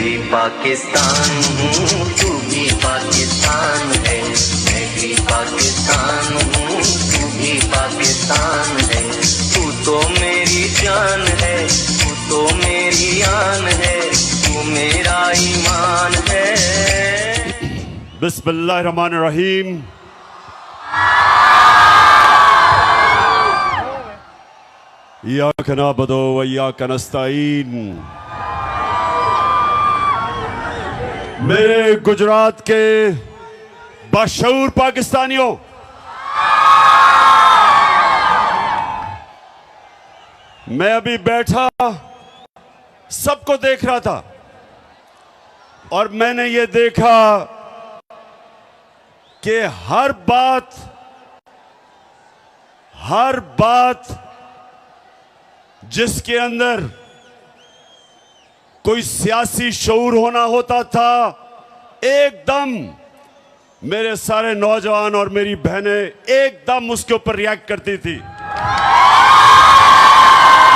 भी पाकिस्तान हूँ, तू भी पाकिस्तान है। मैं भी पाकिस्तान हूँ, तू भी पाकिस्तान है। तू तो मेरी जान है, तू तो मेरी आन है, तू मेरा ईमान है। बिस्मिल्लाहिर्रहमानिर्रहीम। इय्याका नअबुदु व इय्याका नस्तईन। मेरे गुजरात के बाशऊर पाकिस्तानियों, मैं अभी बैठा सबको देख रहा था और मैंने ये देखा कि हर बात जिसके अंदर कोई सियासी शऊर होना होता था, एकदम मेरे सारे नौजवान और मेरी बहनें एकदम उसके ऊपर रिएक्ट करती थी।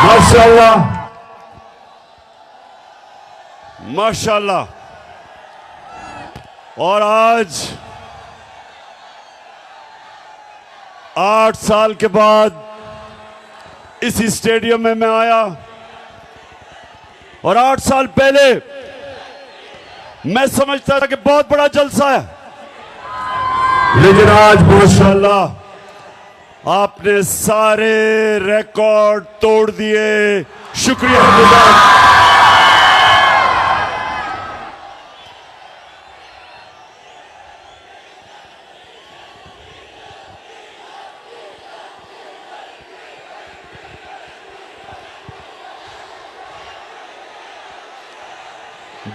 माशाल्लाह माशाल्लाह। और आज 8 साल के बाद इसी स्टेडियम में मैं आया और 8 साल पहले मैं समझता था कि बहुत बड़ा जलसा है, लेकिन आज माशाल्लाह आपने सारे रिकॉर्ड तोड़ दिए। शुक्रिया।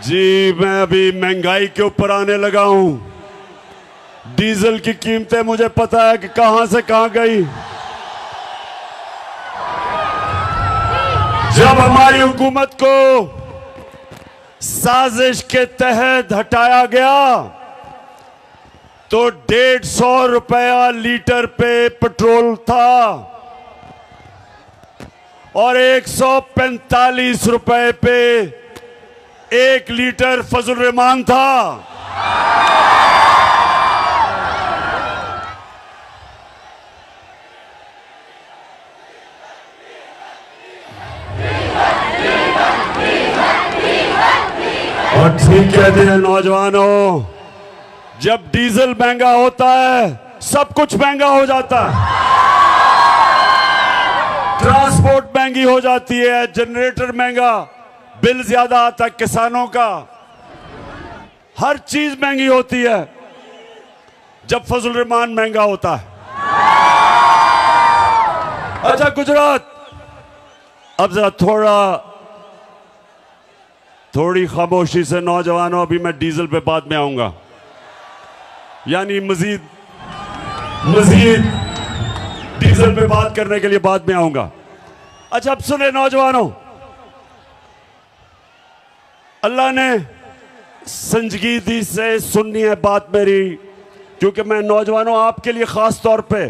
जी, मैं अभी महंगाई के ऊपर आने लगा हूं। डीजल की कीमतें मुझे पता है कि कहां से कहां गई। जब हमारी हुकूमत को साजिश के तहत हटाया गया तो 150 रुपया लीटर पे पेट्रोल था और 145 रुपए पे 1 लीटर फजल रहमान था। और ठीक कहते हैं नौजवानों, जब डीजल महंगा होता है सब कुछ महंगा हो जाता है। ट्रांसपोर्ट महंगी हो जाती है, जनरेटर महंगा, बिल ज्यादा आता है किसानों का, हर चीज महंगी होती है जब फजल रहमान महंगा होता है। अच्छा गुजरात, अब जरा थोड़ी खामोशी से नौजवानों, अभी मैं डीजल पे बाद में आऊंगा, यानी मजीद डीजल पे बात करने के लिए बाद में आऊंगा। अच्छा अब सुने नौजवानों, अल्लाह ने संजीदगी से सुननी है बात मेरी, क्योंकि मैं नौजवानों आपके लिए खास तौर पे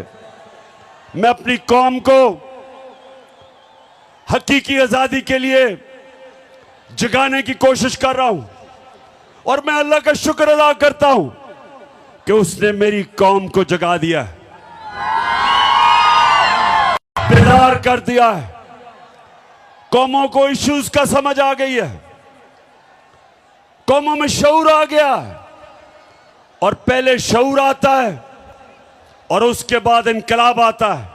मैं अपनी कौम को हकीकी आजादी के लिए जगाने की कोशिश कर रहा हूं और मैं अल्लाह का शुक्र अदा करता हूं कि उसने मेरी कौम को जगा दिया है, बेदार कर दिया है। कौमों को इश्यूज का समझ आ गई है, कौमों में शऊर आ गया है और पहले शऊर आता है और उसके बाद इनकलाब आता है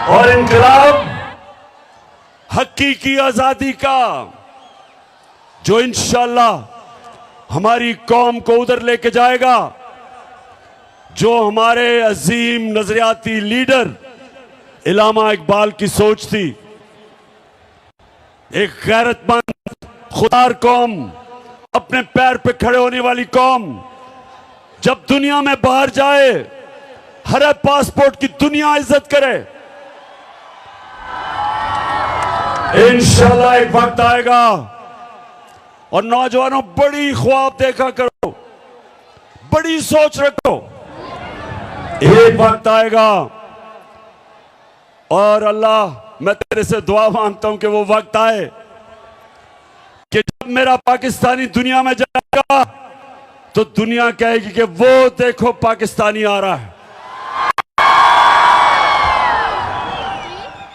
और इनकलाब हकीकी आजादी का, जो इंशाअल्लाह हमारी कौम को उधर लेके जाएगा जो हमारे अजीम नजरियाती लीडर इल्लामा इकबाल की सोच थी। एक गैरतमंद खुदार कौम, अपने पैर पे खड़े होने वाली कौम, जब दुनिया में बाहर जाए हर पासपोर्ट की दुनिया इज्जत करे। इंशाअल्लाह एक वक्त आएगा और नौजवानों बड़ी ख्वाब देखा करो, बड़ी सोच रखो। एक वक्त आएगा और अल्लाह मैं तेरे से दुआ मांगता हूं कि वो वक्त आए कि जब मेरा पाकिस्तानी दुनिया में जाएगा तो दुनिया कहेगी कि वो देखो पाकिस्तानी आ रहा है।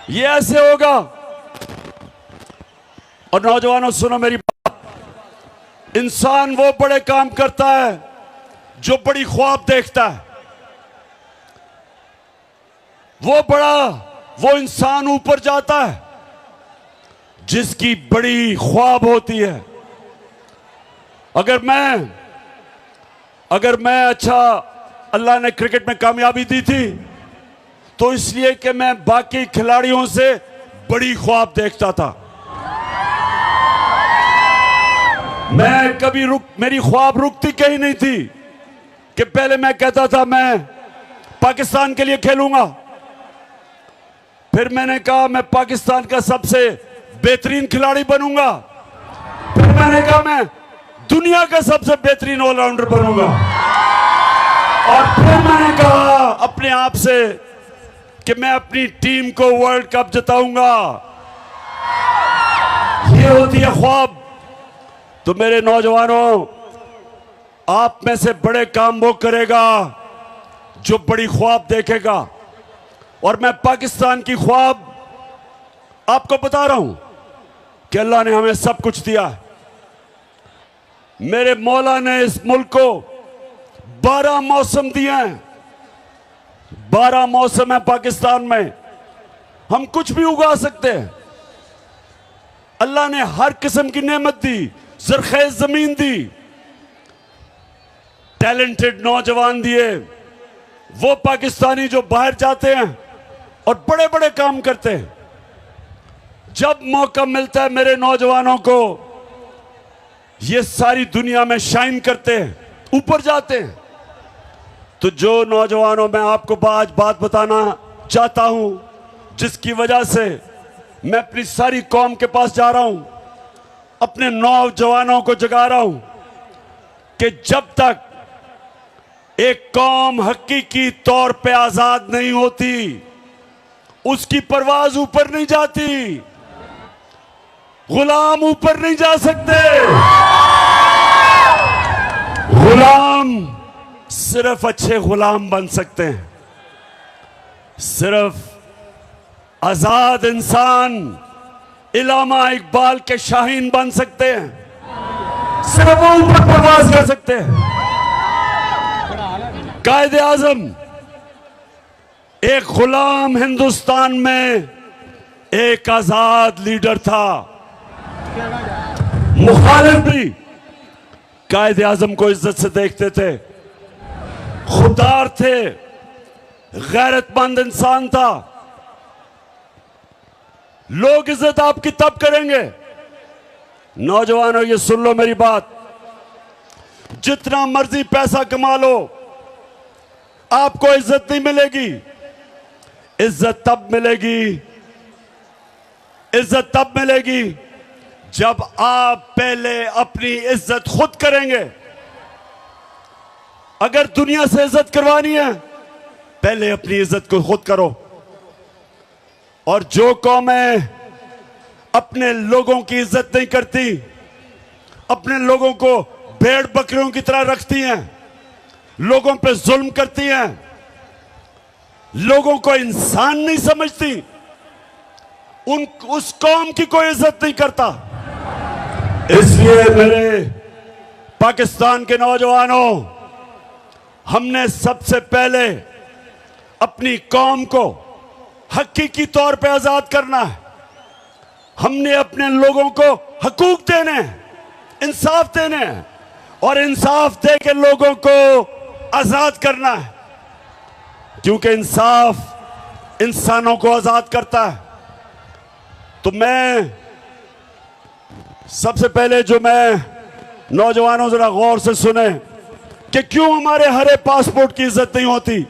ये ऐसे होगा। और नौजवानों सुनो मेरी बात, इंसान वो बड़े काम करता है जो बड़ी ख्वाब देखता है। वो इंसान ऊपर जाता है जिसकी बड़ी ख्वाब होती है। अगर मैं अच्छा, अल्लाह ने क्रिकेट में कामयाबी दी थी तो इसलिए कि मैं बाकी खिलाड़ियों से बड़ी ख्वाब देखता था। मैं कभी मेरी ख्वाब रुकती कहीं नहीं थी कि पहले मैं कहता था मैं पाकिस्तान के लिए खेलूंगा, फिर मैंने कहा मैं पाकिस्तान का सबसे बेहतरीन खिलाड़ी बनूंगा, फिर मैंने कहा मैं दुनिया का सबसे बेहतरीन ऑलराउंडर बनूंगा, और फिर मैंने कहा अपने आप से कि मैं अपनी टीम को वर्ल्ड कप जिताऊंगा। ये होती है ख्वाब। तो मेरे नौजवानों, आप में से बड़े काम वो करेगा जो बड़ी ख्वाब देखेगा। और मैं पाकिस्तान की ख्वाब आपको बता रहा हूं कि अल्लाह ने हमें सब कुछ दिया है। मेरे मौला ने इस मुल्क को 12 मौसम दिए हैं। 12 मौसम है पाकिस्तान में, हम कुछ भी उगा सकते हैं। अल्लाह ने हर किस्म की नेमत दी, ज़रख़ेज़ जमीन दी, टैलेंटेड नौजवान दिए। वो पाकिस्तानी जो बाहर जाते हैं और बड़े बड़े काम करते हैं, जब मौका मिलता है मेरे नौजवानों को, ये सारी दुनिया में शाइन करते हैं, ऊपर जाते हैं। तो जो नौजवानों, मैं आपको आज बात बताना चाहता हूं जिसकी वजह से मैं अपनी सारी कौम के पास जा रहा हूं, अपने नौजवानों को जगा रहा हूं कि जब तक एक कौम हकीकी तौर पे आजाद नहीं होती, उसकी परवाज ऊपर नहीं जाती। गुलाम ऊपर नहीं जा सकते। गुलाम सिर्फ अच्छे गुलाम बन सकते हैं। सिर्फ आजाद इंसान इलामा इकबाल के शाहीन बन सकते हैं। सिर्फ वो ऊपर परवाज कर सकते हैं। कायदे आजम एक गुलाम हिंदुस्तान में एक आजाद लीडर था। मुखालिफ भी कायदे आजम को इज्जत से देखते थे, खुददार थे, गैरतमंद इंसान था। लोग इज्जत आपकी तब करेंगे, नौजवानों ये सुन लो मेरी बात, जितना मर्जी पैसा कमा लो आपको इज्जत नहीं मिलेगी। इज्जत तब मिलेगी जब आप पहले अपनी इज्जत खुद करेंगे। अगर दुनिया से इज्जत करवानी है, पहले अपनी इज्जत को खुद करो। और जो कौमें अपने लोगों की इज्जत नहीं करती, अपने लोगों को भेड़ बकरियों की तरह रखती हैं, लोगों पे जुल्म करती हैं, लोगों को इंसान नहीं समझती, उस कौम की कोई इज्जत नहीं करता। इसलिए मेरे पाकिस्तान के नौजवानों, हमने सबसे पहले अपनी कौम को हकीकी तौर पे आजाद करना है। हमने अपने लोगों को हकूक देने हैं, इंसाफ देने हैं, और इंसाफ दे के लोगों को आजाद करना है, क्योंकि इंसाफ इंसानों को आजाद करता है। तो मैं सबसे पहले जो मैं नौजवानों जरा गौर से सुने कि क्यों हमारे हरे पासपोर्ट की इज्जत नहीं होती,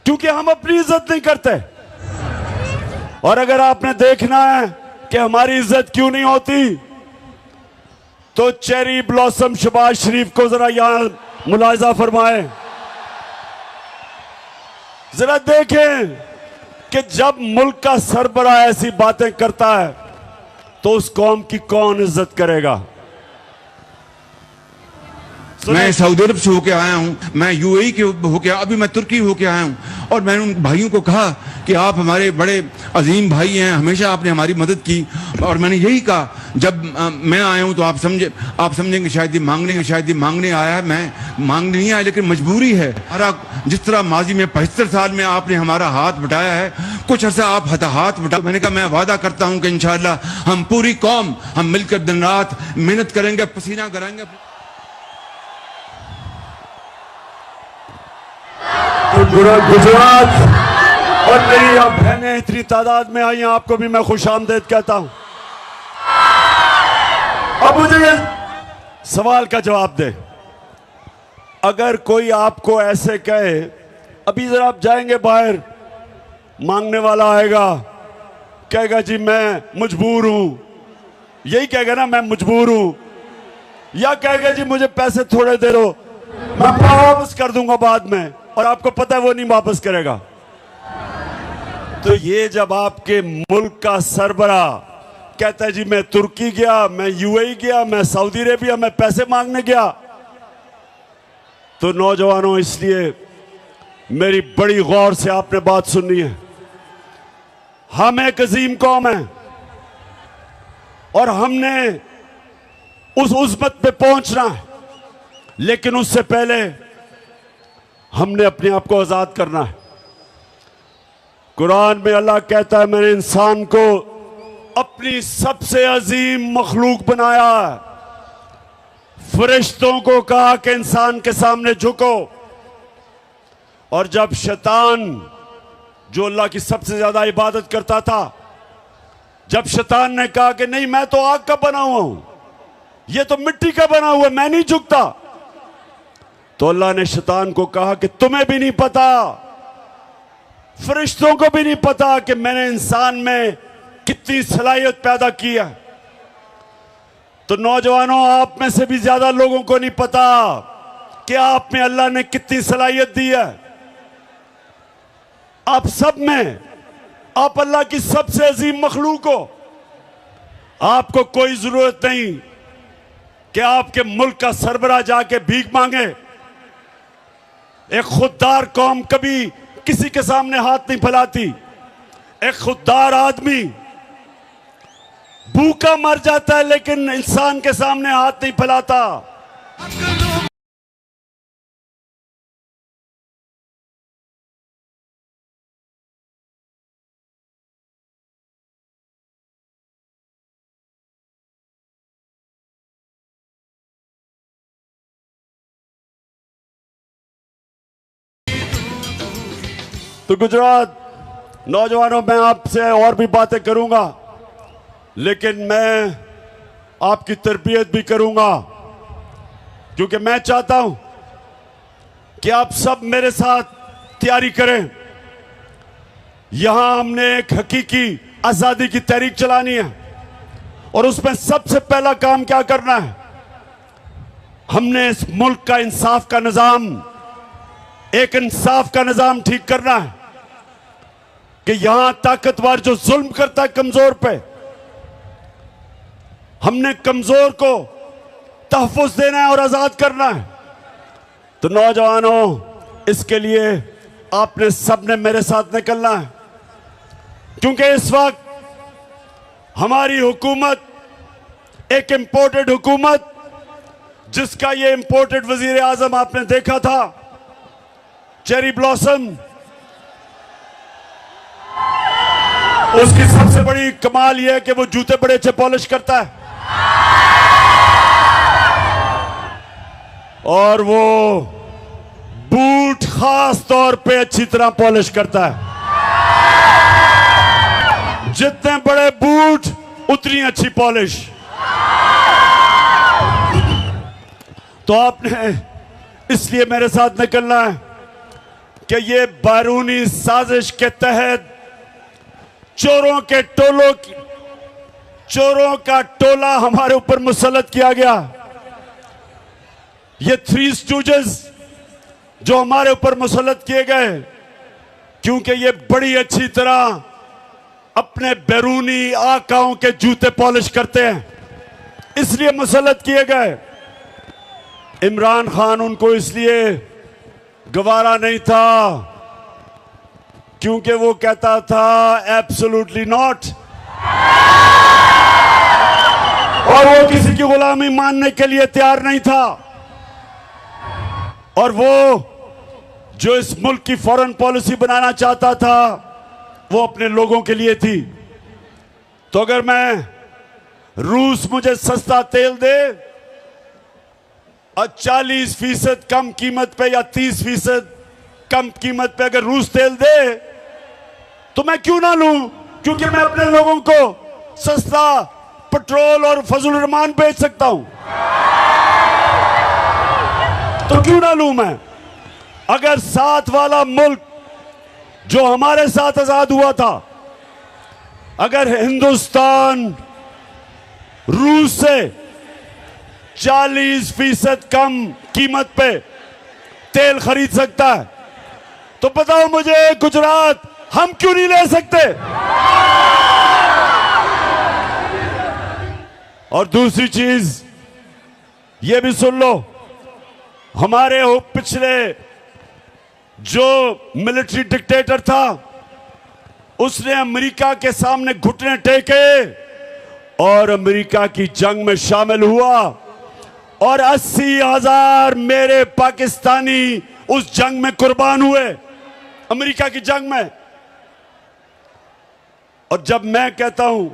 क्योंकि हम अपनी इज्जत नहीं करते। और अगर आपने देखना है कि हमारी इज्जत क्यों नहीं होती, तो चेरी ब्लॉसम शहबाज शरीफ को जरा यहां मुलाहिजा फरमाएं। जरा देखें कि जब मुल्क का सरबराह ऐसी बातें करता है तो उस कौम की कौन इज्जत करेगा? मैं सऊदी अरब से होके आया हूँ, मैं यूएई के होके, अभी मैं तुर्की होके आया हूँ, और मैंने उन भाइयों को कहा कि आप हमारे बड़े अजीम भाई हैं, हमेशा आपने हमारी मदद की। और मैंने यही कहा, जब मैं आया हूँ तो आप समझेंगे शायद ये मांगने आया है। मैं मांगने नहीं आया, लेकिन मजबूरी है। जिस तरह माजी में 75 साल में आपने हमारा हाथ बटाया है, कुछ अर्सा आप हाथ बटा। मैंने कहा मैं वादा करता हूँ कि इंशाअल्लाह हम पूरी कौम हम मिलकर दिन रात मेहनत करेंगे, पसीना कराएंगे। गुजरात और मेरी अब बहनें इतनी तादाद में आई हैं, आपको भी मैं खुश आमदेद कहता हूं। अब मुझे सवाल का जवाब दे। अगर कोई आपको ऐसे कहे, अभी जरा आप जाएंगे बाहर, मांगने वाला आएगा, कहेगा जी मैं मजबूर हूं, यही कहेगा ना, मैं मजबूर हूं, या कहेगा जी मुझे पैसे थोड़े दे दो, मैं वापस कर दूंगा बाद में, और आपको पता है वो नहीं वापस करेगा। तो ये जब आपके मुल्क का सरबरा कहता है जी मैं तुर्की गया, मैं यूएई गया, मैं सऊदी अरेबिया, मैं पैसे मांगने गया, तो नौजवानों इसलिए मेरी बड़ी गौर से आपने बात सुननी है। हम एक अजीम कौम है और हमने उस उज़्मत पे पहुंचना है, लेकिन उससे पहले हमने अपने आप को आजाद करना है। कुरान में अल्लाह कहता है मैंने इंसान को अपनी सबसे अजीम मखलूक बनाया है। फरिश्तों को कहा कि इंसान के सामने झुको, और जब शैतान जो अल्लाह की सबसे ज्यादा इबादत करता था, जब शैतान ने कहा कि नहीं मैं तो आग का बना हुआ हूं, ये तो मिट्टी का बना हुआ, मैं नहीं झुकता, तो अल्लाह ने शैतान को कहा कि तुम्हें भी नहीं पता, फरिश्तों को भी नहीं पता कि मैंने इंसान में कितनी सलाहियत पैदा की है। तो नौजवानों, आप में से भी ज्यादा लोगों को नहीं पता कि आप में अल्लाह ने कितनी सलाहियत दी है। आप सब में, आप अल्लाह की सबसे अजीम मखलूक हो। आपको कोई जरूरत नहीं कि आपके मुल्क का सरबराह जाके भीख मांगे। एक खुददार कौम कभी किसी के सामने हाथ नहीं फैलाती। एक खुददार आदमी भूखा मर जाता है, लेकिन इंसान के सामने हाथ नहीं फैलाता। तो गुजरात नौजवानों, मैं आपसे और भी बातें करूंगा, लेकिन मैं आपकी तरबियत भी करूंगा, क्योंकि मैं चाहता हूं कि आप सब मेरे साथ तैयारी करें। यहां हमने एक हकीकी आजादी की तहरीक चलानी है, और उसमें सबसे पहला काम क्या करना है, हमने इस मुल्क का इंसाफ का निजाम, एक इंसाफ का निजाम ठीक करना है कि यहां ताकतवर जो जुल्म करता है कमजोर पे, हमने कमजोर को तहफ़्फ़ुज़ देना है और आजाद करना है। तो नौजवानों, इसके लिए आपने सबने मेरे साथ निकलना है, क्योंकि इस वक्त हमारी हुकूमत एक इंपोर्टेड हुकूमत, जिसका ये इंपोर्टेड वजीर आजम आपने देखा था, चेरी ब्लॉसम, उसकी सबसे बड़ी कमाल यह है कि वो जूते बड़े अच्छे पॉलिश करता है, और वो बूट खास तौर पे अच्छी तरह पॉलिश करता है। जितने बड़े बूट उतनी अच्छी पॉलिश। तो आपने इसलिए मेरे साथ निकलना है कि ये बैरूनी साजिश के तहत चोरों का टोला हमारे ऊपर मुसल्लत किया गया। ये थ्री स्टूजेस जो हमारे ऊपर मुसल्लत किए गए, क्योंकि ये बड़ी अच्छी तरह अपने बैरूनी आकाओं के जूते पॉलिश करते हैं, इसलिए मुसल्लत किए गए। इमरान खान उनको इसलिए गवारा नहीं था क्योंकि वो कहता था एब्सोल्युटली नॉट, और वो किसी की गुलामी मानने के लिए तैयार नहीं था। और वो जो इस मुल्क की फॉरेन पॉलिसी बनाना चाहता था वो अपने लोगों के लिए थी। तो अगर मैं रूस मुझे सस्ता तेल दे और 40% कम कीमत पे या 30% कम कीमत पे अगर रूस तेल दे तो मैं क्यों ना लूं, क्योंकि मैं अपने लोगों को सस्ता पेट्रोल और फजल रहमान बेच सकता हूं, तो क्यों ना लूं मैं। अगर साथ वाला मुल्क जो हमारे साथ आजाद हुआ था, अगर हिंदुस्तान रूस से 40% कम कीमत पे तेल खरीद सकता है, तो बताओ मुझे गुजरात हम क्यों नहीं ले सकते। और दूसरी चीज ये भी सुन लो, हमारे पिछले जो मिलिट्री डिक्टेटर था उसने अमेरिका के सामने घुटने टेके और अमेरिका की जंग में शामिल हुआ, और 80,000 मेरे पाकिस्तानी उस जंग में कुर्बान हुए, अमेरिका की जंग में। और जब मैं कहता हूं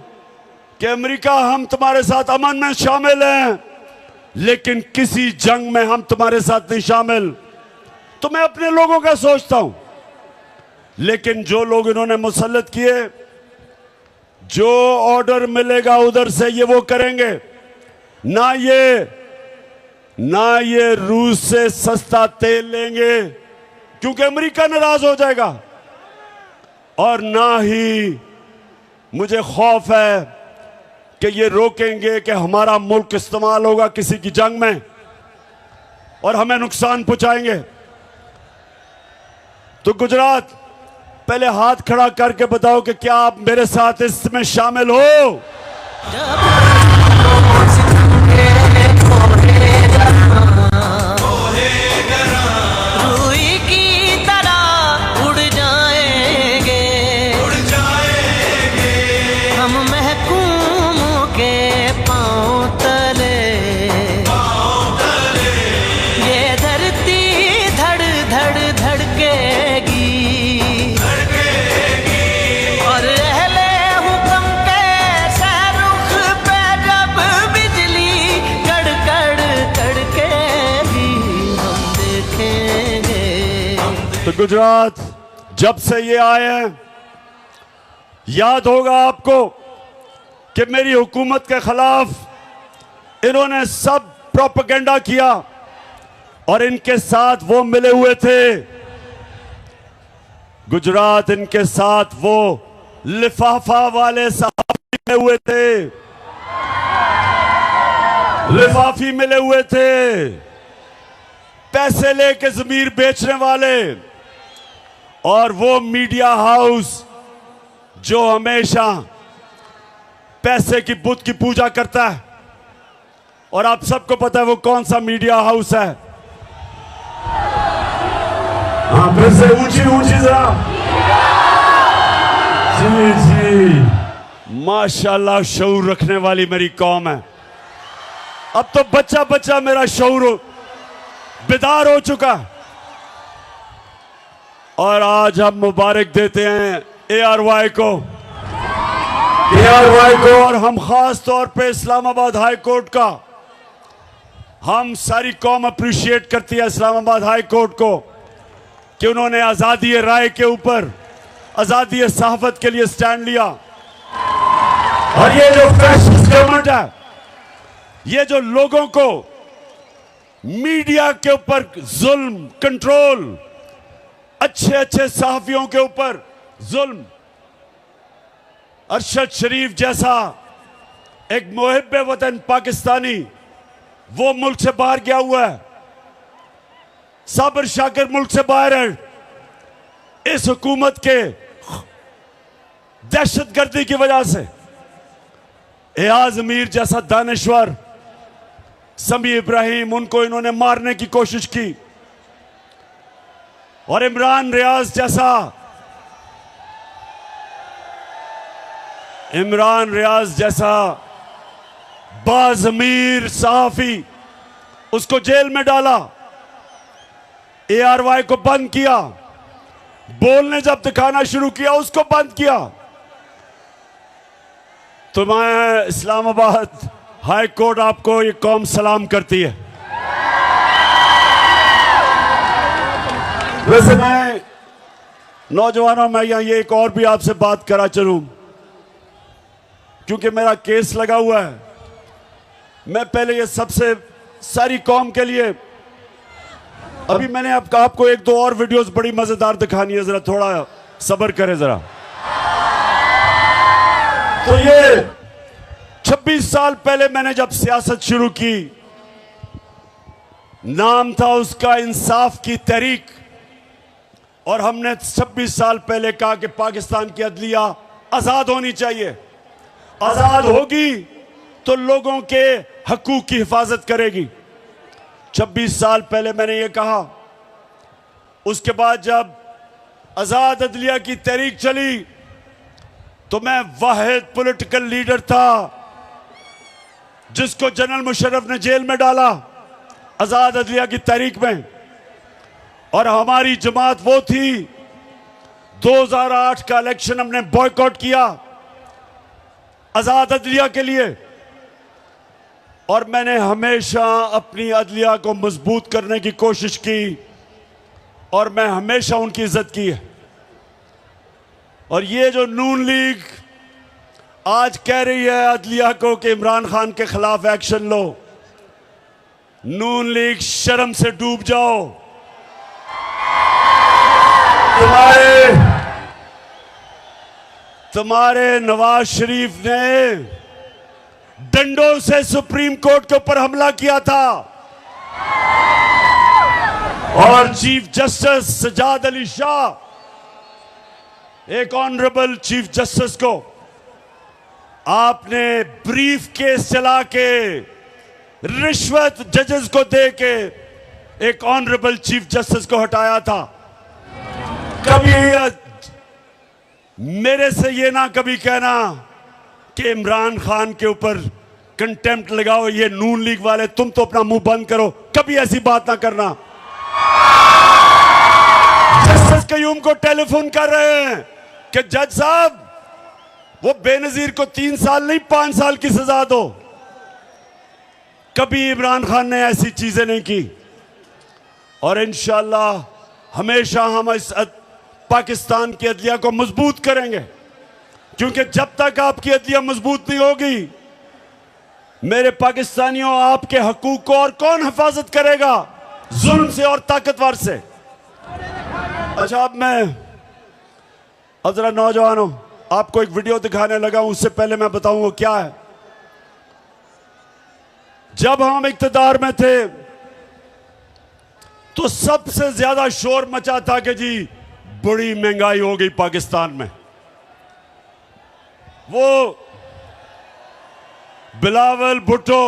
कि अमेरिका हम तुम्हारे साथ अमन में शामिल हैं लेकिन किसी जंग में हम तुम्हारे साथ नहीं शामिल, तो मैं अपने लोगों का सोचता हूं। लेकिन जो लोग इन्होंने मुसल्लत किए, जो ऑर्डर मिलेगा उधर से ये वो करेंगे। ना ये रूस से सस्ता तेल लेंगे क्योंकि अमेरिका नाराज हो जाएगा, और ना ही मुझे खौफ है कि ये रोकेंगे कि हमारा मुल्क इस्तेमाल होगा किसी की जंग में और हमें नुकसान पहुंचाएंगे। तो गुजरात, पहले हाथ खड़ा करके बताओ कि क्या आप मेरे साथ इसमें शामिल हो। रूई की तरह उड़ जाएंगे हम महकूम के पांव तले, ये धरती धड़ धड़ धड़केगी और अहले हुक्म के सहरुख पे जब बिजली कड़कड़ कड़केगी हम देखेंगे। तो गुजरात जब से ये आए हैं, याद होगा आपको कि मेरी हुकूमत के खिलाफ इन्होंने सब प्रोपेगेंडा किया और इनके साथ वो मिले हुए थे। गुजरात, इनके साथ वो लिफाफा वाले साहब मिले हुए थे, लिफाफी मिले हुए थे, पैसे लेके जमीर बेचने वाले, और वो मीडिया हाउस जो हमेशा पैसे की बुत की पूजा करता है। और आप सबको पता है वो कौन सा मीडिया हाउस है। हाँ, फिर से ऊंची ऊंची जरा। जी जी, माशाल्लाह, शऊर रखने वाली मेरी कौम है। अब तो बच्चा बच्चा मेरा शऊर बेदार हो चुका। और आज हम मुबारक देते हैं ARY को, और हम खास तौर पे इस्लामाबाद हाई कोर्ट का, हम सारी कौम अप्रिशिएट करती है इस्लामाबाद हाई कोर्ट को कि उन्होंने आज़ादी राय के ऊपर, आज़ादी सहाफत के लिए स्टैंड लिया। और ये जो फैसिस्ट गवर्नमेंट है, ये जो लोगों को मीडिया के ऊपर जुल्म, कंट्रोल, अच्छे अच्छे सहाफियों के ऊपर जुल्म, अरशद शरीफ जैसा एक मुहिब्बे वतन पाकिस्तानी वो मुल्क से बाहर गया हुआ है, साबिर शाकिर मुल्क से बाहर है। इस हुकूमत के दहशतगर्दी की वजह से एयाज अमीर जैसा दानिश्वर, समी इब्राहिम, उनको इन्होंने मारने की कोशिश की, और इमरान रियाज जैसा बाज़मीर सहाफी, उसको जेल में डाला, ARY को बंद किया, बोलने जब दिखाना शुरू किया उसको बंद किया। तो मैं इस्लामाबाद हाई कोर्ट आपको ये कौम सलाम करती है। वैसे मैं नौजवानों में यहाँ ये एक और भी आपसे बात करा चलूं, क्योंकि मेरा केस लगा हुआ है। मैं पहले ये सबसे सारी कौम के लिए, अभी मैंने आपको एक दो और वीडियोस बड़ी मजेदार दिखानी है, जरा थोड़ा सब्र करें जरा। तो ये 26 साल पहले मैंने जब सियासत शुरू की, नाम था उसका इंसाफ की तहरीक, और हमने 26 साल पहले कहा कि पाकिस्तान की अदलिया आजाद होनी चाहिए, आजाद होगी तो लोगों के हकूक की हिफाजत करेगी। 26 साल पहले मैंने ये कहा। उसके बाद जब आजाद अदलिया की तहरीक चली तो मैं वाहिद पॉलिटिकल लीडर था जिसको जनरल मुशर्रफ ने जेल में डाला आजाद अदलिया की तहरीक में, और हमारी जमात वो थी। 2008 का इलेक्शन हमने बॉयकॉट किया आजाद अदलिया के लिए, और मैंने हमेशा अपनी अदलिया को मजबूत करने की कोशिश की, और मैं हमेशा उनकी इज्जत की है। और ये जो नून लीग आज कह रही है अदलिया को कि इमरान खान के खिलाफ एक्शन लो, नून लीग शर्म से डूब जाओ। तुम्हारे नवाज शरीफ ने डंडों से सुप्रीम कोर्ट के ऊपर हमला किया था, और चीफ जस्टिस सजाद अली शाह, एक ऑनरेबल चीफ जस्टिस को आपने ब्रीफ केस चला के रिश्वत जजेस को दे के एक ऑनरेबल चीफ जस्टिस को हटाया था। कभी मेरे से ये ना कभी कहना कि इमरान खान के ऊपर कंटेम्प्ट लगाओ, ये नून लीग वाले, तुम तो अपना मुंह बंद करो, कभी ऐसी बात ना करना। जस्टिस कयूम को टेलीफोन कर रहे हैं कि जज साहब वो बेनजीर को 3 साल नहीं 5 साल की सजा दो। कभी इमरान खान ने ऐसी चीजें नहीं की, और इंशाअल्लाह हमेशा हम इस पाकिस्तान की अदलिया को मजबूत करेंगे, क्योंकि जब तक आपकी अदलिया मजबूत नहीं होगी, मेरे पाकिस्तानियों, आपके हकूक को और कौन हिफाजत करेगा जुल्म से और ताकतवर से। अच्छा, अब मैं जरा नौजवानों आपको एक वीडियो दिखाने लगा हूं, उससे पहले मैं बताऊंगा क्या है। जब हम इक्तदार में थे तो सबसे ज्यादा शोर मचा था कि जी बड़ी महंगाई हो गई पाकिस्तान में। वो बिलावल भुट्टो,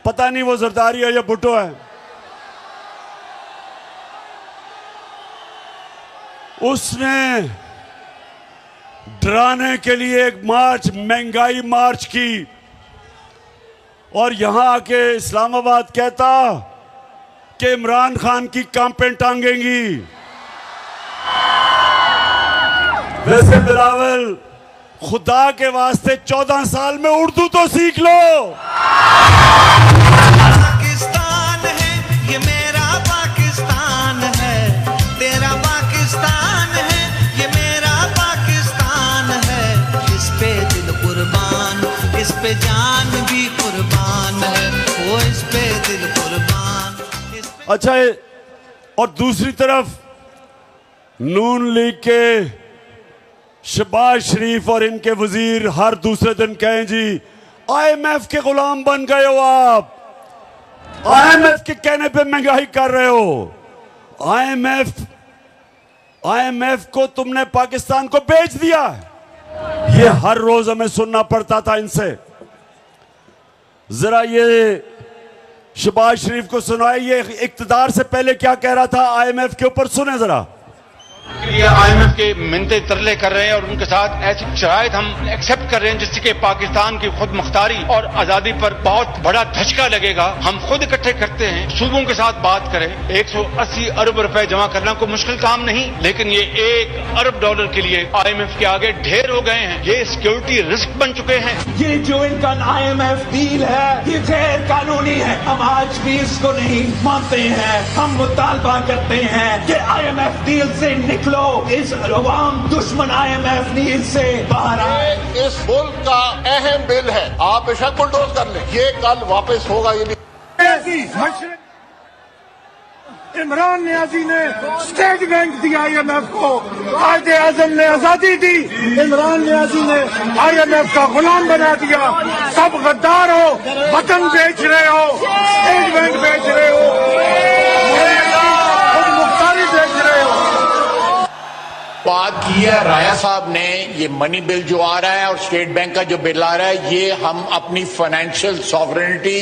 पता नहीं वो जरदारी है या भुट्टो है, उसने डराने के लिए एक मार्च, महंगाई मार्च की, और यहां आके इस्लामाबाद कहता कि इमरान खान की कांपें टांगेंगी। वैसे बिलावल, खुदा के वास्ते 14 साल में उर्दू तो सीख लो। पाकिस्तान है ये मेरा पाकिस्तान है, तेरा पाकिस्तान है ये मेरा पाकिस्तान है। इस पे दिल कुर्बान, इस पे जान भी कुर्बान है, वो इस पे दिल कुर्बान। अच्छा, और दूसरी तरफ नून लीग के शहबाज शरीफ और इनके वजीर हर दूसरे दिन कहें जी IMF के गुलाम बन गए हो आप, IMF के कहने पे महंगाई कर रहे हो। IMF IMF को तुमने पाकिस्तान को बेच दिया है। ये हर रोज हमें सुनना पड़ता था इनसे। जरा ये शहबाज शरीफ को सुनाए, ये इक्तदार से पहले क्या कह रहा था IMF के ऊपर, सुने जरा। ये IMF के मिन्नते तरले कर रहे हैं और उनके साथ ऐसी शराइत हम एक्सेप्ट कर रहे हैं जिससे कि पाकिस्तान की खुद मुख्तारी और आजादी पर बहुत बड़ा धचका लगेगा। हम खुद इकट्ठे करते हैं, सूबों के साथ बात करें। 180 अरब रुपए जमा करना कोई मुश्किल काम नहीं, लेकिन ये $1 अरब के लिए IMF के आगे ढेर हो गए हैं। ये सिक्योरिटी रिस्क बन चुके हैं। ये जो इनका IMF डील है ये गैर कानूनी है। हम आज भी इसको नहीं मानते हैं। हम मुतालबा करते हैं कि IMF डील से निकलो, इस अवाम दुश्मन IMF डील से बाहर आए। इस मुल्क का अहम बिल है, आप बेशक बुलडोज कर लें, ये कल वापस होगा। ये इमरान नियाजी ने स्टेट बैंक दिया IMF को, कायदे आजम ने आजादी दी, इमरान नियाजी ने IMF का गुलाम बना दिया। सब गद्दार हो, वतन बेच रहे हो, स्टेट बैंक बेच रहे हो, खुद मुख्तारी बेच रहे हो। बात की है राया साहब ने, ये मनी बिल जो आ रहा है और स्टेट बैंक का जो बिल आ रहा है, ये हम अपनी फाइनेंशियल सॉवरेनिटी,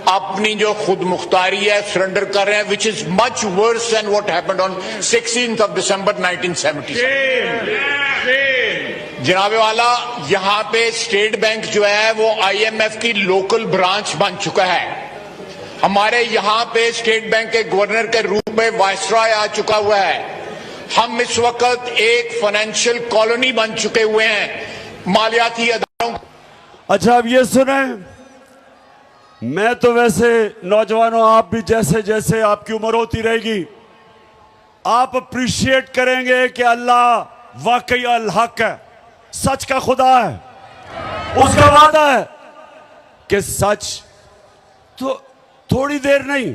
अपनी जो खुद मुख्तारी है सरेंडर कर रहे हैं, which is much worse than what happened on 16 दिसंबर 1970। जनाबे वाला, यहाँ पे स्टेट बैंक जो है वो IMF की लोकल ब्रांच बन चुका है। हमारे यहाँ पे स्टेट बैंक के गवर्नर के रूप में वायसराय आ चुका हुआ है। हम इस वक्त एक फाइनेंशियल कॉलोनी बन चुके हुए हैं मालियाती अदारों। अच्छा, अब ये सुने, मैं तो वैसे नौजवानों, आप भी जैसे जैसे आपकी उम्र होती रहेगी, आप अप्रिशिएट करेंगे कि अल्लाह वाकई अल हक है, सच का खुदा है। उसका वादा है कि सच तो थोड़ी देर नहीं,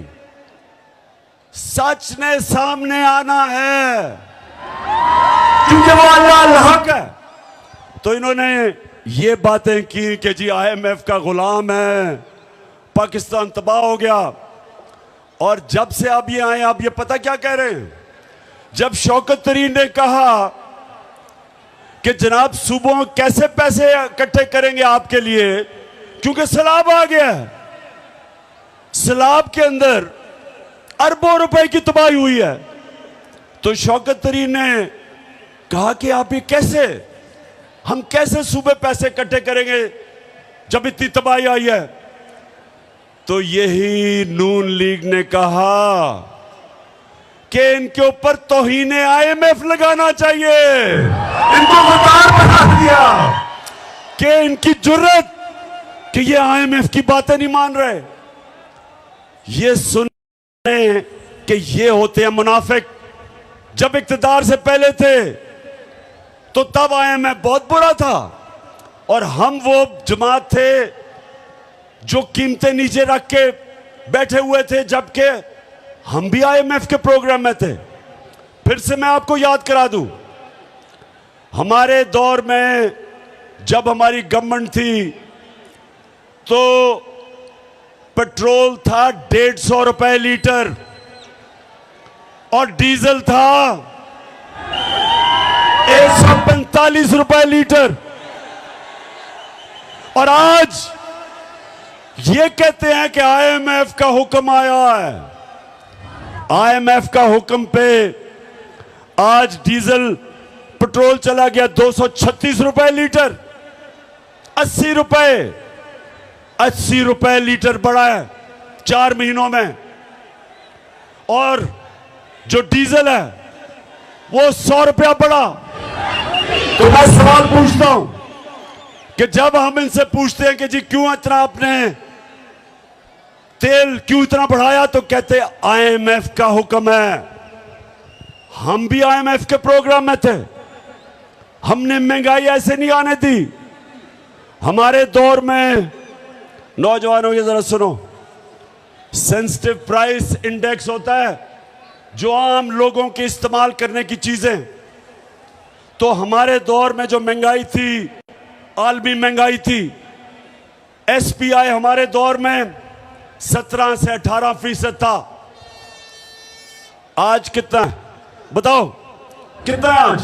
सच ने सामने आना है, क्योंकि वो अल्लाह अल हक है। तो इन्होंने ये बातें की कि जी IMF का गुलाम है, पाकिस्तान तबाह हो गया। और जब से अब ये आए, आप ये पता क्या कह रहे हैं? जब शौकत तरीन ने कहा कि जनाब सूबों में कैसे पैसे इकट्ठे करेंगे आपके लिए, क्योंकि सैलाब आ गया है, सैलाब के अंदर अरबों रुपए की तबाही हुई है, तो शौकत तरीन ने कहा कि आप ये कैसे, हम कैसे सूबे पैसे इकट्ठे करेंगे जब इतनी तबाही आई है? तो यही नून लीग ने कहा कि इनके ऊपर तौहीन IMF लगाना चाहिए। इनको गद्दार बना दिया कि इनकी जुर्रत कि ये IMF की बातें नहीं मान रहे। ये सुन कि ये होते हैं मुनाफिक। जब इक्तदार से पहले थे तो तब IMF बहुत बुरा था, और हम वो जमात थे जो कीमतें नीचे रख के बैठे हुए थे, जबकि हम भी IMF के प्रोग्राम में थे। फिर से मैं आपको याद करा दूं, हमारे दौर में जब हमारी गवर्नमेंट थी तो पेट्रोल था 150 रुपए लीटर और डीजल था 145 रुपए लीटर। और आज ये कहते हैं कि IMF का हुक्म आया है। IMF का हुक्म पे आज डीजल पेट्रोल चला गया 236 रुपए लीटर, 80 रुपए लीटर बढ़ा है 4 महीनों में। और जो डीजल है वो 100 रुपया बढ़ा। तो मैं सवाल पूछता हूं कि जब हम इनसे पूछते हैं कि जी क्यों इतना आपने तेल क्यों इतना बढ़ाया, तो कहते IMF का हुक्म है। हम भी IMF के प्रोग्राम में थे, हमने महंगाई ऐसे नहीं आने दी। हमारे दौर में, नौजवानों ये जरा सुनो, सेंसिटिव प्राइस इंडेक्स होता है जो आम लोगों के इस्तेमाल करने की चीजें। तो हमारे दौर में जो महंगाई थी, आलमी महंगाई थी, SPI हमारे दौर में 17 से 18% था। आज कितना है बताओ? कितना आज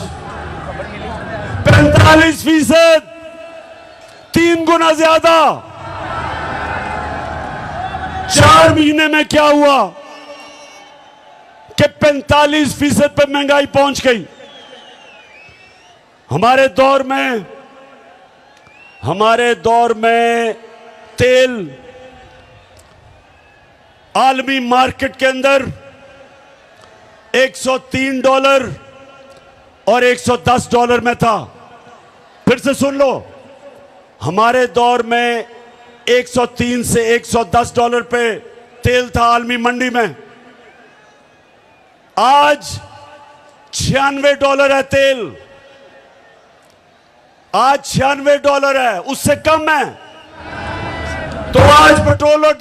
45%, 3 गुना ज्यादा। 4 महीने में क्या हुआ कि 45% पे महंगाई पहुंच गई। हमारे दौर में तेल आलमी मार्केट के अंदर $103 और $110 में था। फिर से सुन लो, हमारे दौर में 103 से $110 पे तेल था आलमी मंडी में। आज $96 है तेल, आज $96 है, उससे कम है। तो आज पेट्रोल और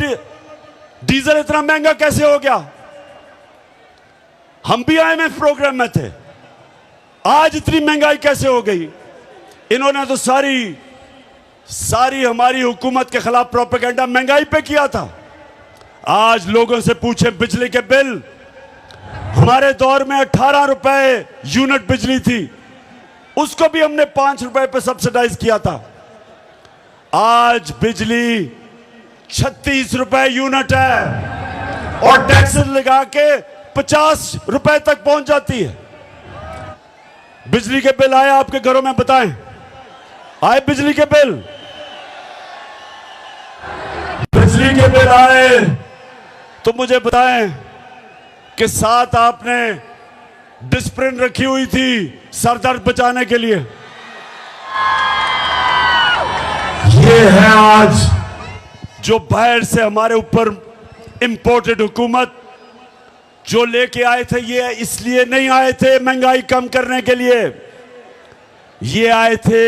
डीजल इतना महंगा कैसे हो गया? हम भी IMF प्रोग्राम में थे, आज इतनी महंगाई कैसे हो गई? इन्होंने तो सारी हमारी हुकूमत के खिलाफ प्रोपेगेंडा महंगाई पे किया था। आज लोगों से पूछे बिजली के बिल, हमारे दौर में 18 रुपए यूनिट बिजली थी, उसको भी हमने 5 रुपए पे सब्सिडाइज किया था। आज बिजली 36 रुपए यूनिट है और टैक्स लगा के 50 रुपए तक पहुंच जाती है। बिजली के बिल आए आपके घरों में? बताएं, आए बिजली के बिल? बिजली के बिल आए तो मुझे बताएं कि साथ आपने डिस्प्रिन रखी हुई थी सरदर्द बचाने के लिए। ये है आज जो बाहर से हमारे ऊपर इंपोर्टेड हुकूमत जो लेके आए थे। ये इसलिए नहीं आए थे महंगाई कम करने के लिए, ये आए थे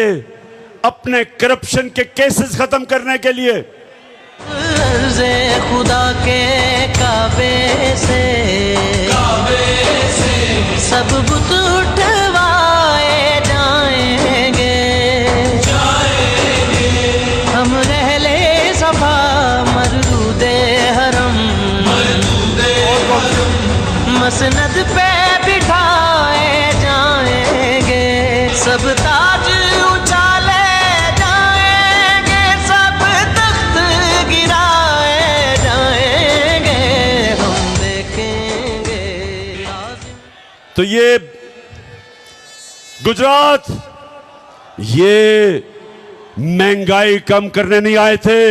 अपने करप्शन के केसेस खत्म करने के लिए। खुदा के काबे से सब बुत उठवाए जाएंगे, हम रहले सफा मरदूदे हरम मसनद पे बिठाए जाएंगे, सब ताज उछाले जाएंगे, सब तख्त गिराए जाएंगे, हम देखेंगे। तो ये गुजरात, ये महंगाई कम करने नहीं आए थे,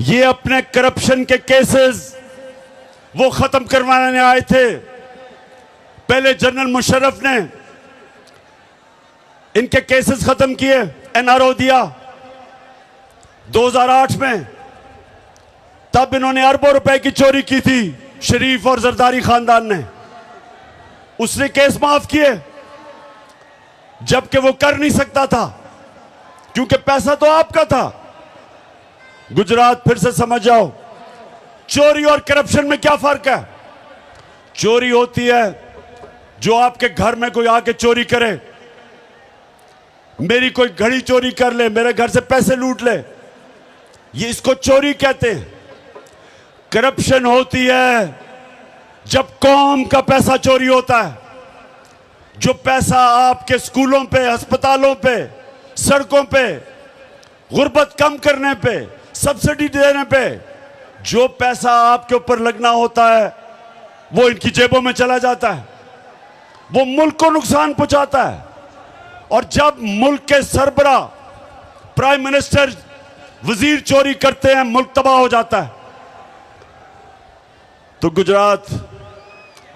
ये अपने करप्शन के केसेस वो खत्म करवाने आए थे। पहले जनरल मुशर्रफ ने इनके केसेस खत्म किए, NRO दिया 2008 में, तब इन्होंने अरबों रुपए की चोरी की थी शरीफ और जरदारी खानदान ने, उसने केस माफ किए, जबकि वो कर नहीं सकता था क्योंकि पैसा तो आपका था। गुजरात फिर से समझ जाओ, चोरी और करप्शन में क्या फर्क है? चोरी होती है जो आपके घर में कोई आके चोरी करे, मेरी कोई घड़ी चोरी कर ले, मेरे घर से पैसे लूट ले, ये इसको चोरी कहते हैं। करप्शन होती है जब कौम का पैसा चोरी होता है, जो पैसा आपके स्कूलों पे, अस्पतालों पे, सड़कों पे, गुर्बत कम करने पे, सब्सिडी देने पे जो पैसा आपके ऊपर लगना होता है वो इनकी जेबों में चला जाता है, वो मुल्क को नुकसान पहुंचाता है। और जब मुल्क के सरबरा, प्राइम मिनिस्टर, वजीर चोरी करते हैं, मुल्क तबाह हो जाता है। तो गुजरात,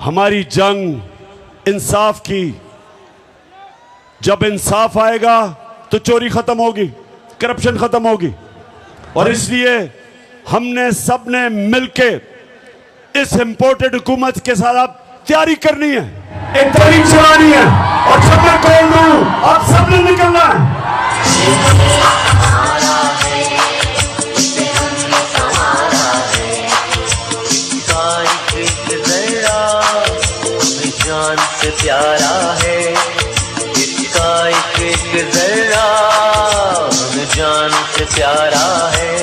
हमारी जंग इंसाफ की, जब इंसाफ आएगा तो चोरी खत्म होगी, करप्शन खत्म होगी। और इसलिए हमने सबने मिलके इस इंपोर्टेड हुकूमत के साथ अब तैयारी करनी है, एक तहरीक चलानी है, और जब मैं कॉल दूं आप सबने निकलना है। जान से प्यारा है इसका एक जरा, जान से प्यारा है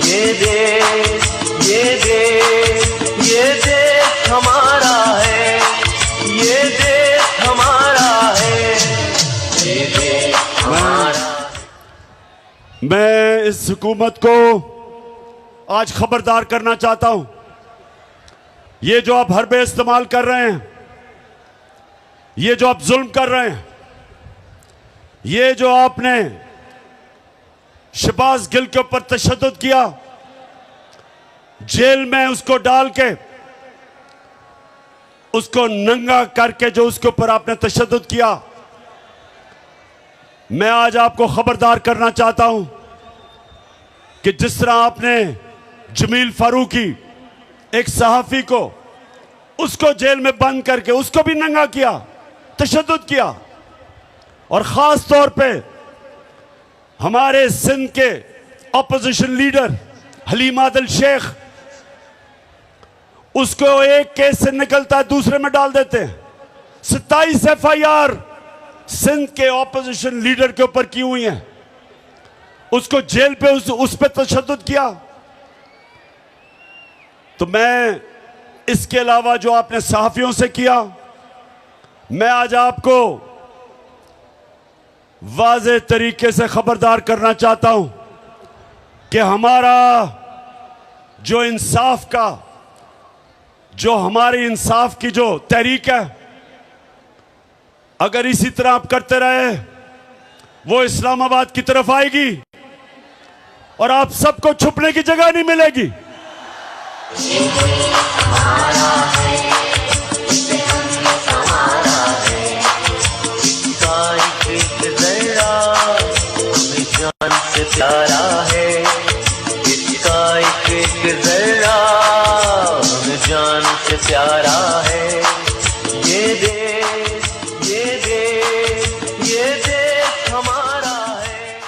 ये देश, ये देश, ये देश हमारा है, ये देश हमारा है, ये देश हमारा। मैं इस हुकूमत को आज खबरदार करना चाहता हूं, ये जो आप हरबे इस्तेमाल कर रहे हैं, ये जो आप जुल्म कर रहे हैं, ये जो आपने शहबाज गिल के ऊपर तशद्दुद किया, जेल में उसको डाल के, उसको नंगा करके जो उसके ऊपर आपने तशद्दुद किया, मैं आज आपको खबरदार करना चाहता हूं कि जिस तरह आपने जमील फारूकी एक सहाफी को, उसको जेल में बंद करके उसको भी नंगा किया, तशद्दुद किया, और खास तौर पे हमारे सिंध के ऑपोजिशन लीडर हलीम आदिल शेख, उसको एक केस से निकलता है दूसरे में डाल देते हैं। 27 FIR सिंध के ऑपोजिशन लीडर के ऊपर की हुई हैं, उसको जेल पे उस पे तशद्दुद किया। तो मैं इसके अलावा जो आपने सहाफियों से किया, मैं आज आपको वाज़े तरीके से खबरदार करना चाहता हूं कि हमारा जो इंसाफ का, जो हमारी इंसाफ की जो तहरीक है, अगर इसी तरह आप करते रहे, वो इस्लामाबाद की तरफ आएगी और आप सबको छुपने की जगह नहीं मिलेगी। जान से प्यारा है, इसका एक जरा हमें जान से प्यारा है, ये देश, ये देश, ये देश हमारा है।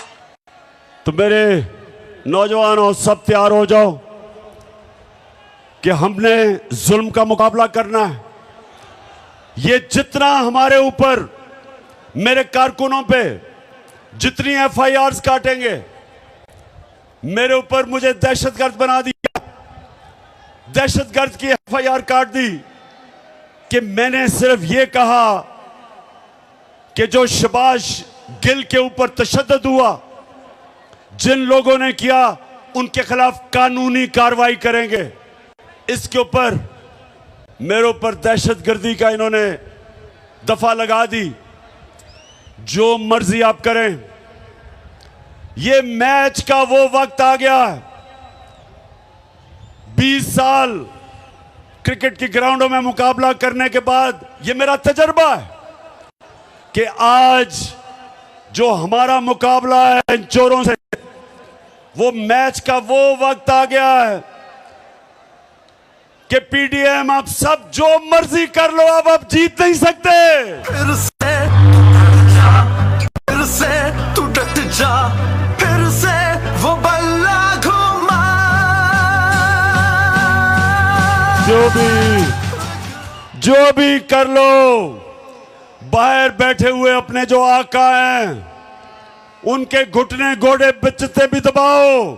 तो मेरे नौजवानों, सब तैयार हो जाओ कि हमने जुल्म का मुकाबला करना है। ये जितना हमारे ऊपर, मेरे कारकुनों पे जितनी FIRs काटेंगे, मेरे ऊपर मुझे दहशतगर्द बना दिया, दहशतगर्द की FIR काट दी कि मैंने सिर्फ ये कहा कि जो शहबाज गिल के ऊपर तशद्दुद हुआ, जिन लोगों ने किया, उनके खिलाफ कानूनी कार्रवाई करेंगे। इसके ऊपर मेरे ऊपर दहशतगर्दी का इन्होंने दफा लगा दी। जो मर्जी आप करें, ये मैच का वो वक्त आ गया है। 20 साल क्रिकेट की ग्राउंडों में मुकाबला करने के बाद ये मेरा तजर्बा है कि आज जो हमारा मुकाबला है इन चोरों से, वो मैच का वो वक्त आ गया है कि PDM आप सब जो मर्जी कर लो, अब आप जीत नहीं सकते। फिर से तू डट जा, फिर से वो बल्ला घुमा। जो भी कर लो, बाहर बैठे हुए अपने जो आका हैं, उनके घुटने घोड़े बिचते भी दबाओ,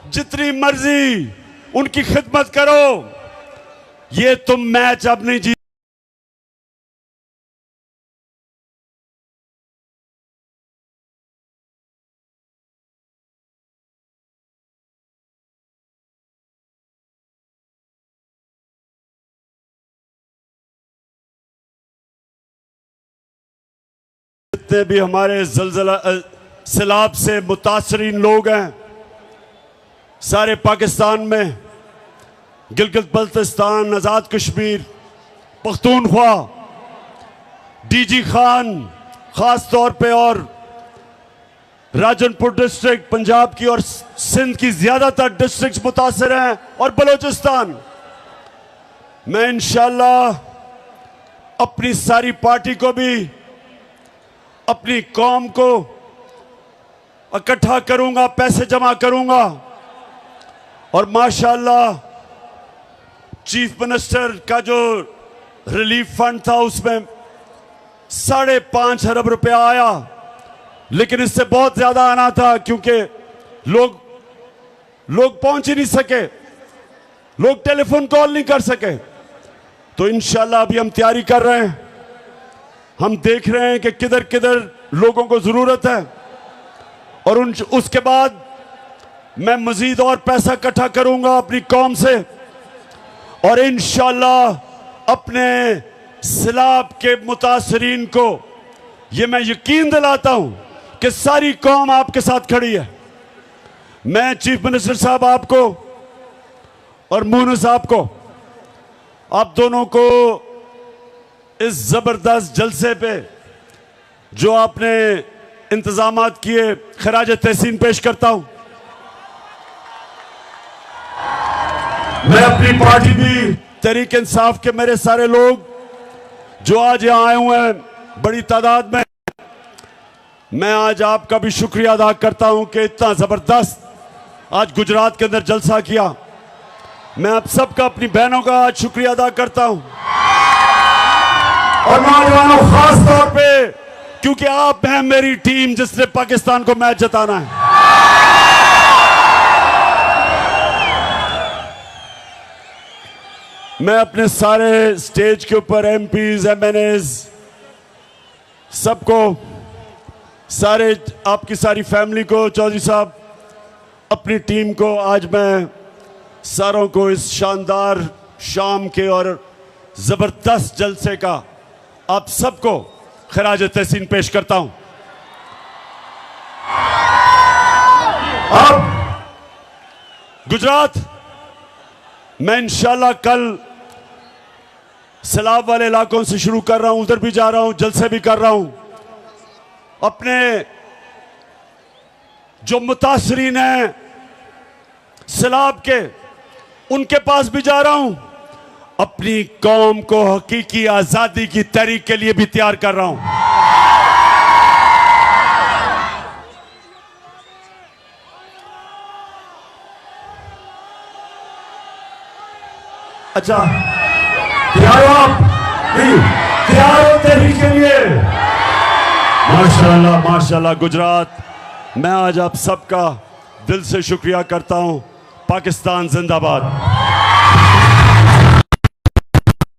जितनी मर्जी उनकी खिदमत करो। ये तुम मैच अब नहीं जीत। जितने भी हमारे ज़लज़ला सैलाब से मुतासरीन लोग हैं, सारे पाकिस्तान में, गिलगित बल्तिस्तान, आज़ाद कश्मीर, पख्तूनख्वा, DG खान ख़ास तौर पे, और राजनपुर डिस्ट्रिक्ट पंजाब की और सिंध की ज़्यादातर डिस्ट्रिक्ट मुतासर हैं, और बलोचिस्तान। मैं इंशाअल्लाह अपनी सारी पार्टी को भी, अपनी कौम को इकट्ठा करूंगा, पैसे जमा करूंगा, और माशाअल्लाह चीफ मिनिस्टर का जो रिलीफ फंड था उसमें 5.5 अरब रुपया आया, लेकिन इससे बहुत ज्यादा आना था क्योंकि लोग पहुंच ही नहीं सके, लोग टेलीफोन कॉल नहीं कर सके। तो इंशाल्लाह अभी हम तैयारी कर रहे हैं। हम देख रहे हैं कि किधर किधर लोगों को जरूरत है, और उसके बाद मैं मजीद और पैसा इकट्ठा करूंगा अपनी कौम से, और इंशाल्लाह अपने सैलाब के मुतासरीन को ये मैं यकीन दिलाता हूं कि सारी कौम आपके साथ खड़ी है। मैं चीफ मिनिस्टर साहब आपको और मून साहब को, आप दोनों को इस जबरदस्त जलसे पे जो आपने इंतजामात किए, खराज तहसीन पेश करता हूं। मैं अपनी पार्टी भी तहरीक इंसाफ के मेरे सारे लोग जो आज यहां आए हुए हैं बड़ी तादाद में, मैं आज आपका भी शुक्रिया अदा करता हूं कि इतना जबरदस्त आज गुजरात के अंदर जलसा किया। मैं आप सबका, अपनी बहनों का आज शुक्रिया अदा करता हूं, और नौजवानों खास तौर पे, क्योंकि आप हैं मेरी टीम जिसने पाकिस्तान को मैच जिताना है। मैं अपने सारे स्टेज के ऊपर एमपीज, एमएनएज, सबको, सारे आपकी सारी फैमिली को, चौधरी साहब, अपनी टीम को, आज मैं सारों को इस शानदार शाम के और जबरदस्त जलसे का आप सबको खराज तहसीन पेश करता हूं। अब गुजरात, मैं इंशाल्लाह कल सैलाब वाले इलाकों से शुरू कर रहा हूं, उधर भी जा रहा हूं, जलसे भी कर रहा हूं। अपने जो मुतासरीन हैं सैलाब के, उनके पास भी जा रहा हूं। अपनी कौम को हकीकी आजादी की तहरीक के लिए भी तैयार कर रहा हूं। अच्छा, तैयार हो आप? नहीं, तैयार हो तहरीक के लिए? माशाल्लाह माशाल्लाह। गुजरात, मैं आज आप सबका दिल से शुक्रिया करता हूं। पाकिस्तान जिंदाबाद।